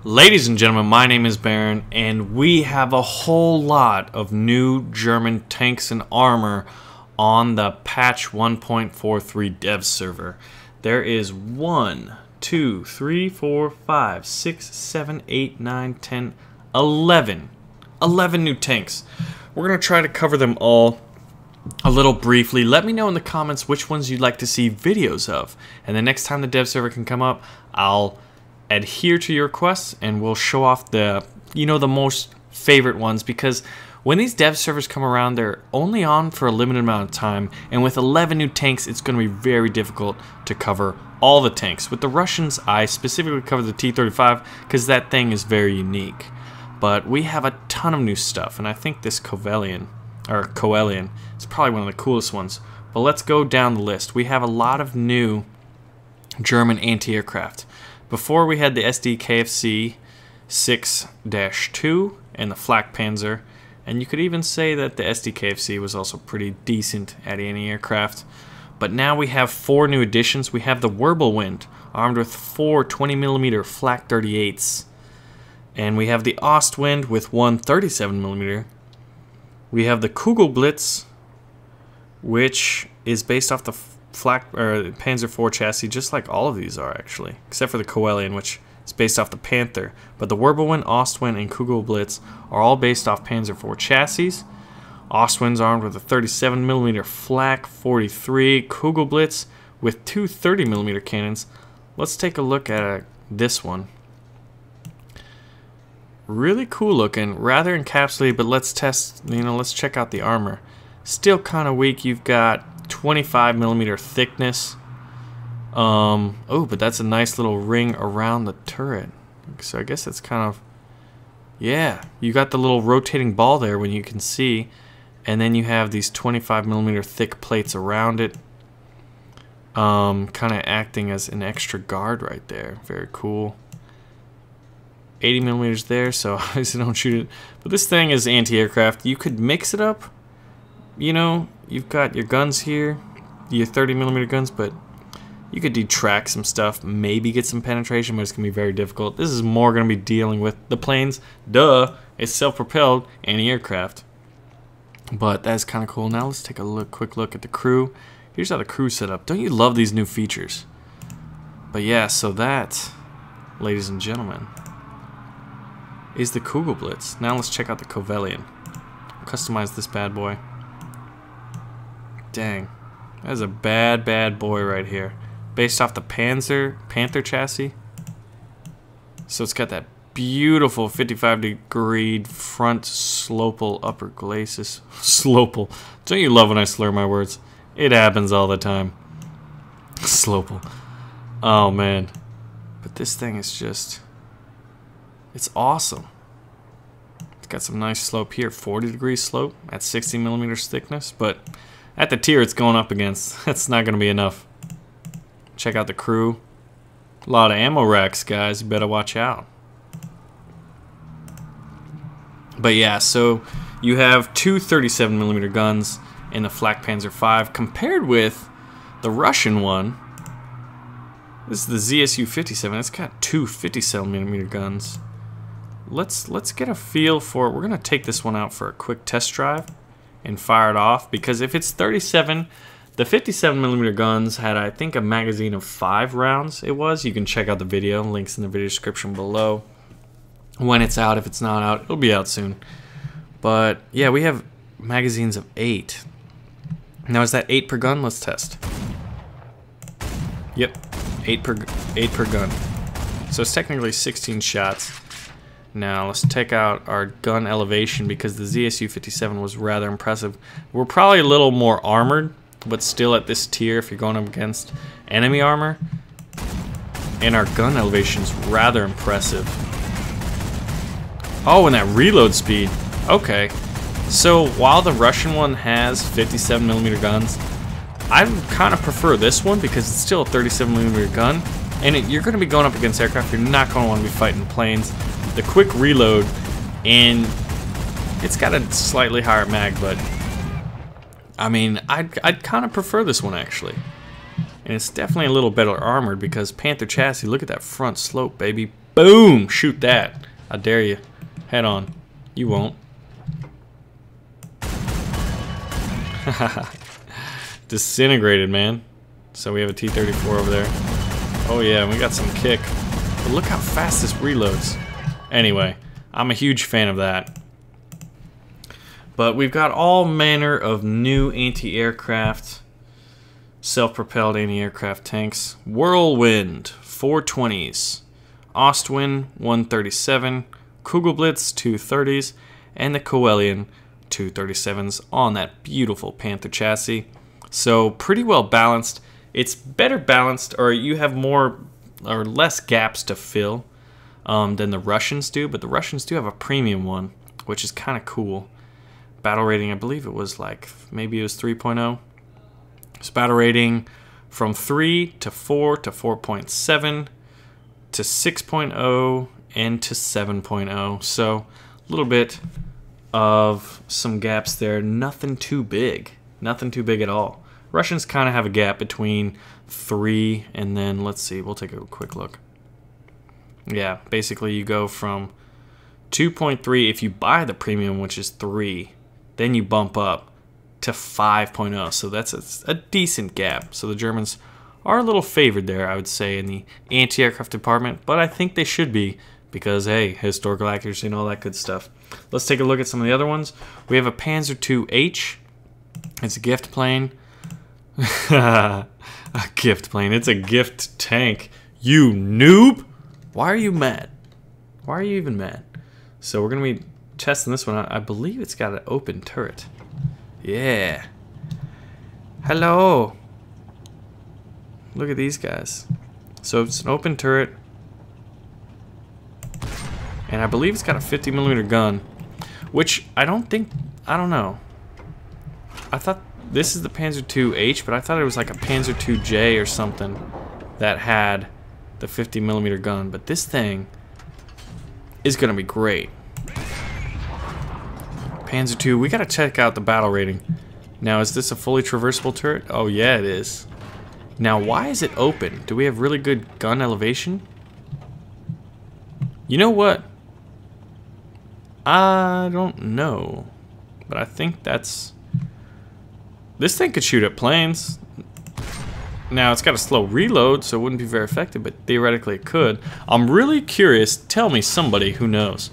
Ladies and gentlemen, my name is Baron, and we have a whole lot of new German tanks and armor on the patch 1.43 dev server. There is 1, 2, 3, 4, 5, 6, 7, 8, 9, 10, 11 new tanks. We're going to try to cover them all a little briefly. Let me know in the comments which ones you'd like to see videos of, and the next time the dev server can come up, I'll adhere to your requests and we'll show off the most favorite ones, because when these dev servers come around, they're only on for a limited amount of time, and with 11 new tanks it's going to be very difficult to cover all the tanks. With the Russians, I specifically cover the T-35 because that thing is very unique, but we have a ton of new stuff, and I think this Coelian is probably one of the coolest ones. But let's go down the list. We have a lot of new German anti-aircraft. Before, we had the SD-KFC 6-2 and the Flak Panzer, and you could even say that the SD-KFC was also pretty decent at anti-aircraft. But now we have 4 new additions. We have the Wirbelwind, armed with 4 20mm Flak 38s. And we have the Ostwind with 1 37mm. We have the Kugelblitz, which is based off the Panzer IV chassis, just like all of these are actually, except for the Coelian, which is based off the Panther. But the Wirbelwind, Ostwind, and Kugelblitz are all based off Panzer IV chassis. Ostwind's armed with a 37mm Flak 43, Kugelblitz with 2 30mm cannons. Let's take a look at this one. Really cool looking, rather encapsulated, but let's test, let's check out the armor. Still kind of weak. You've got 25mm thickness. Oh, but that's a nice little ring around the turret. So I guess that's kind of, yeah, you got the little rotating ball there when you can see, and then you have these 25mm thick plates around it, kind of acting as an extra guard right there. Very cool. 80mm there, so obviously don't shoot it. But this thing is anti-aircraft. You could mix it up. You've got your guns here, your 30mm guns, but you could detract some stuff, maybe get some penetration, but it's going to be very difficult. This is more going to be dealing with the planes. Duh, it's self-propelled anti-aircraft. But that's kind of cool. Now let's take a quick look at the crew. Here's how the crew's set up. Don't you love these new features? But yeah, so that, ladies and gentlemen, is the Kugelblitz. Now let's check out the Coelian. Customize this bad boy. Dang, that is a bad boy right here. Based off the Panther chassis. So it's got that beautiful 55-degree front slopal upper glacis. Slopal. Don't you love when I slur my words? It happens all the time. Slopal. Oh man. But this thing is just, it's awesome. It's got some nice slope here. 40-degree slope at 60mm thickness, but at the tier it's going up against, that's not going to be enough. Check out the crew. A lot of ammo racks, guys. You better watch out. But yeah, so you have 2 37mm guns in the Flak Panzer V, compared with the Russian one. This is the ZSU-57. It's got 2 57mm guns. Let's get a feel for it. We're going to take this one out for a quick test drive and fire it off, because if it's 37, the 57mm guns had, I think, a magazine of 5 rounds. It was. You can check out the video. Links in the video description below. When it's out, if it's not out, it'll be out soon. But yeah, we have magazines of 8. Now, is that 8 per gun? Let's test. Yep, 8 per gun. So it's technically 16 shots. Now let's take out our gun elevation, because the ZSU-57 was rather impressive. We're probably a little more armored, but still at this tier if you're going up against enemy armor. And our gun elevation's rather impressive. Oh, and that reload speed. Okay. So while the Russian one has 57mm guns, I kind of prefer this one because it's still a 37mm gun. And you're going to be going up against aircraft. You're not going to want to be fighting planes. The quick reload, and it's got a slightly higher mag, but I mean, I'd kind of prefer this one actually. And it's definitely a little better armored, because Panther chassis, look at that front slope, baby. Boom! Shoot that. I dare you. Head on. You won't. Disintegrated, man. So we have a T-34 over there. Oh yeah, we got some kick. But look how fast this reloads. Anyway, I'm a huge fan of that. But we've got all manner of new anti-aircraft, self-propelled anti-aircraft tanks. Wirbelwind 420s, Ostwind 137, Kugelblitz 230s, and the Coelian 237s on that beautiful Panther chassis. So pretty well balanced. It's better balanced, or you have more or less gaps to fill than the Russians do, but the Russians do have a premium one, which is kind of cool. Battle rating, I believe it was like, maybe it was 3.0. It's battle rating from 3 to 4 to 4.7 to 6.0 and to 7.0. So a little bit of some gaps there. Nothing too big. Nothing too big at all. Russians kind of have a gap between 3 and then, let's see, we'll take a quick look. Yeah, basically you go from 2.3 if you buy the premium, which is 3. Then you bump up to 5.0, so that's a decent gap. So the Germans are a little favored there, I would say, in the anti-aircraft department, but I think they should be because, hey, historical accuracy and all that good stuff. Let's take a look at some of the other ones. We have a Panzer II-H. It's a gift plane. A gift plane. It's a gift tank. You noob! Why are you mad? Why are you even mad? So we're going to be testing this one out. I believe it's got an open turret. Yeah. Hello. Look at these guys. So it's an open turret. And I believe it's got a 50mm gun. Which I don't know. I thought this is the Panzer II-H, but I thought it was like a Panzer II-J or something that had the 50mm gun. But this thing is going to be great. Panzer II, we gotta check out the battle rating. Now, is this a fully traversable turret? Oh yeah, it is. Now, why is it open? Do we have really good gun elevation? You know what? I don't know. But I think that's... This thing could shoot at planes. Now, it's got a slow reload, so it wouldn't be very effective, but theoretically it could. I'm really curious. Tell me, somebody who knows.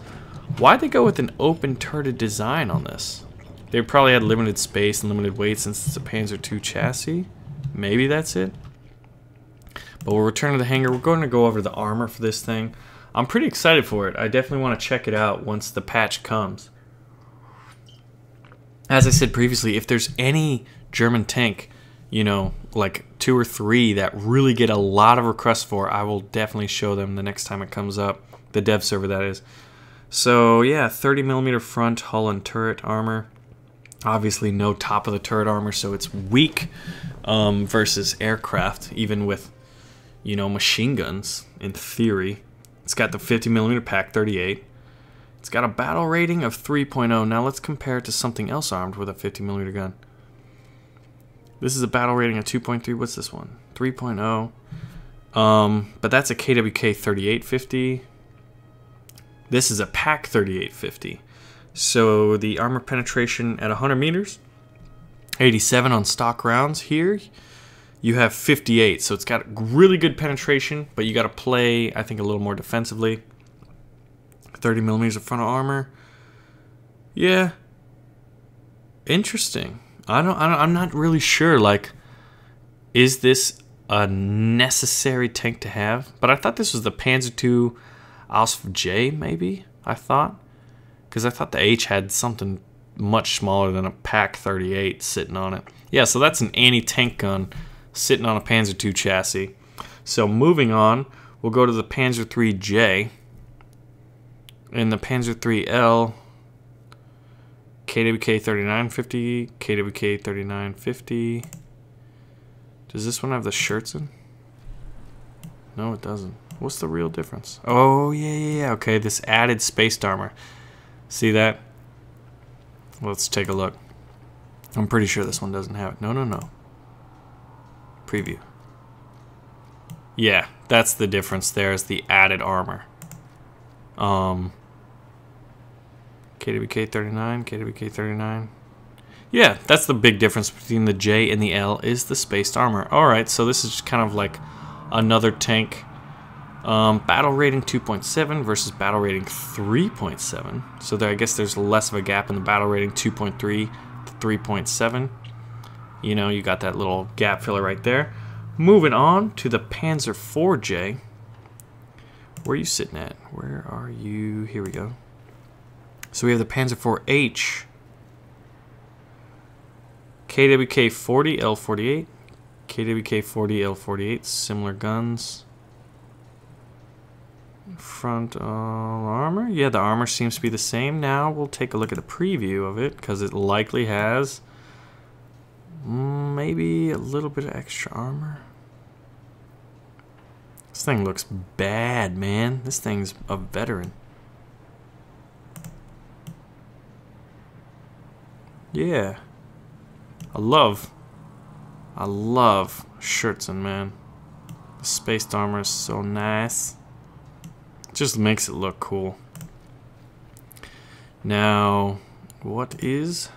Why'd they go with an open turreted design on this? They probably had limited space and limited weight since it's a Panzer II chassis. Maybe that's it. But we'll return to the hangar. We're going to go over the armor for this thing. I'm pretty excited for it. I definitely want to check it out once the patch comes. As I said previously, if there's any German tank, you know, like 2 or 3 that really get a lot of requests for, I will definitely show them the next time it comes up. The dev server, that is. So yeah, 30mm front hull and turret armor. Obviously no top of the turret armor, so it's weak versus aircraft, even with, you know, machine guns, in theory. It's got the 50mm Pak 38. It's got a battle rating of 3.0. Now let's compare it to something else armed with a 50mm gun. This is a battle rating of 2.3. What's this one? 3.0. But that's a KWK 3850. This is a Pak 3850. So the armor penetration at 100 meters, 87 on stock rounds. Here you have 58, so it's got really good penetration, but you got to play, I think, a little more defensively. 30mm of frontal armor. Yeah, interesting. I'm not really sure. Like, is this a necessary tank to have? But I thought this was the Panzer II Ausf J, maybe. I thought. Because I thought the H had something much smaller than a Pak 38 sitting on it. Yeah, so that's an anti-tank gun sitting on a Panzer II chassis. So moving on, we'll go to the Panzer III-J. And the Panzer III-L, KWK 3950, KWK 3950. Does this one have the shirts in? No, it doesn't. What's the real difference? Oh, yeah. Okay, this added spaced armor. See that? Let's take a look. I'm pretty sure this one doesn't have it. No. Preview. Yeah, that's the difference there, is the added armor. KWK 39, KWK 39. Yeah, that's the big difference between the J and the L is the spaced armor. Alright, so this is just kind of like another tank. Battle rating 2.7 versus battle rating 3.7. So there, I guess there's less of a gap in the battle rating 2.3 to 3.7. You know, you got that little gap filler right there. Moving on to the Panzer IV-J. Where are you sitting at? Where are you? Here we go. So we have the Panzer IV-H. KWK 40 L48. KWK 40 L48. Similar guns. Front armor. Yeah, the armor seems to be the same. Now we'll take a look at the preview of it because it likely has maybe a little bit of extra armor. This thing looks bad, man. This thing's a veteran. Yeah. I love Schertzen, man. The spaced armor is so nice. It just makes it look cool. Now, what is...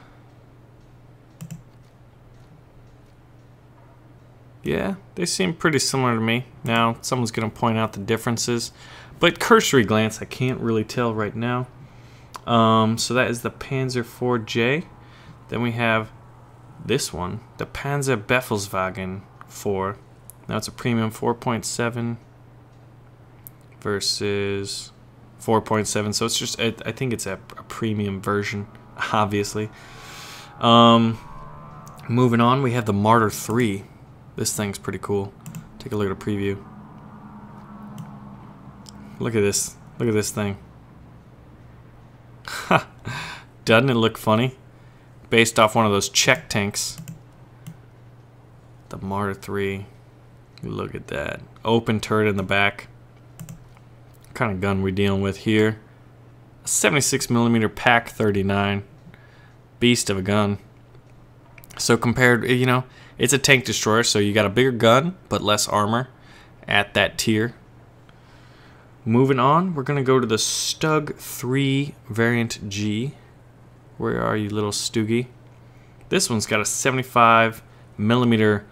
Yeah, they seem pretty similar to me. Now, someone's going to point out the differences. But cursory glance, I can't really tell right now. So that is the Panzer IV-J. Then we have this one, the Panzer Befehlswagen 4. Now it's a premium 4.7 versus 4.7. So it's just, I think it's a premium version, obviously. Moving on, we have the Martyr 3. This thing's pretty cool. Take a look at a preview. Look at this. Look at this thing. Doesn't it look funny? Based off one of those Czech tanks. The Martyr 3. Look at that. Open turret in the back. What kind of gun we dealing with here? A 76mm PaK 39. Beast of a gun. So compared, you know, it's a tank destroyer, so you got a bigger gun, but less armor at that tier. Moving on, we're going to go to the Stug 3 Variant G. Where are you, little Stuggy? This one's got a 75mm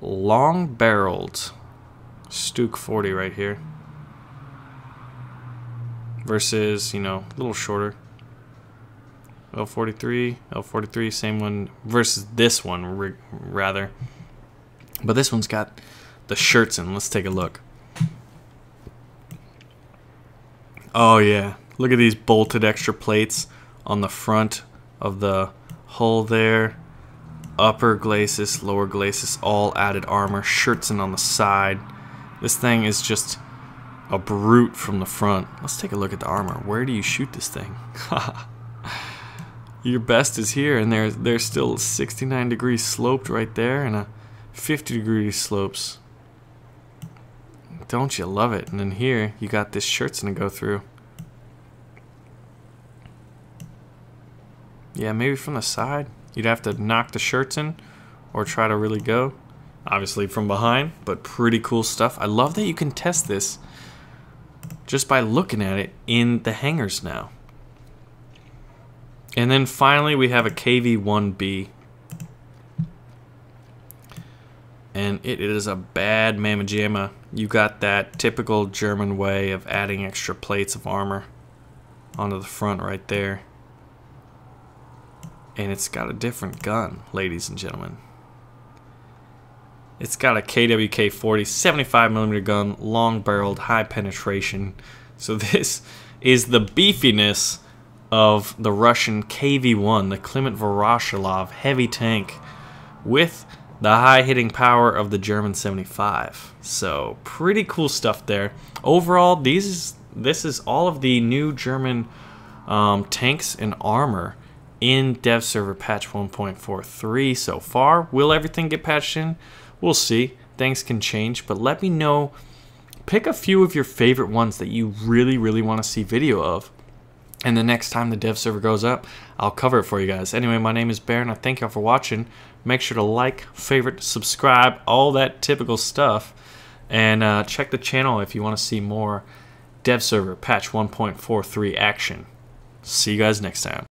long-barreled Stug 40 right here. Versus, you know, a little shorter. L43, same one. Versus this one, rather. But this one's got the Schertzen. Let's take a look. Oh, yeah. Look at these bolted extra plates on the front of the hull there. Upper glacis, lower glacis, all added armor. Schertzen on the side. This thing is just a brute from the front. Let's take a look at the armor. Where do you shoot this thing? Your best is here, and there's still 69 degrees sloped right there, and a 50 degree slopes. Don't you love it? And then here, you got this Schertzen to go through. Yeah, maybe from the side. You'd have to knock the Schertzen or try to really go. Obviously from behind, but pretty cool stuff. I love that you can test this just by looking at it in the hangars now. And then finally we have a KV-1B. And it is a bad mamma jamma. You got that typical German way of adding extra plates of armor onto the front right there. And it's got a different gun, ladies and gentlemen. It's got a KWK 40 75mm gun, long barreled, high penetration. So this is the beefiness of the Russian KV-1, the Kliment Voroshilov heavy tank, with the high hitting power of the German 75. So pretty cool stuff there. Overall, this is all of the new German tanks and armor in dev server patch 1.43 so far. Will everything get patched in? We'll see. Things can change, but let me know. Pick a few of your favorite ones that you really want to see video of. And the next time the dev server goes up, I'll cover it for you guys. Anyway, my name is Baron. I thank y'all for watching. Make sure to like, favorite, subscribe, all that typical stuff. And check the channel if you want to see more dev server patch 1.43 action. See you guys next time.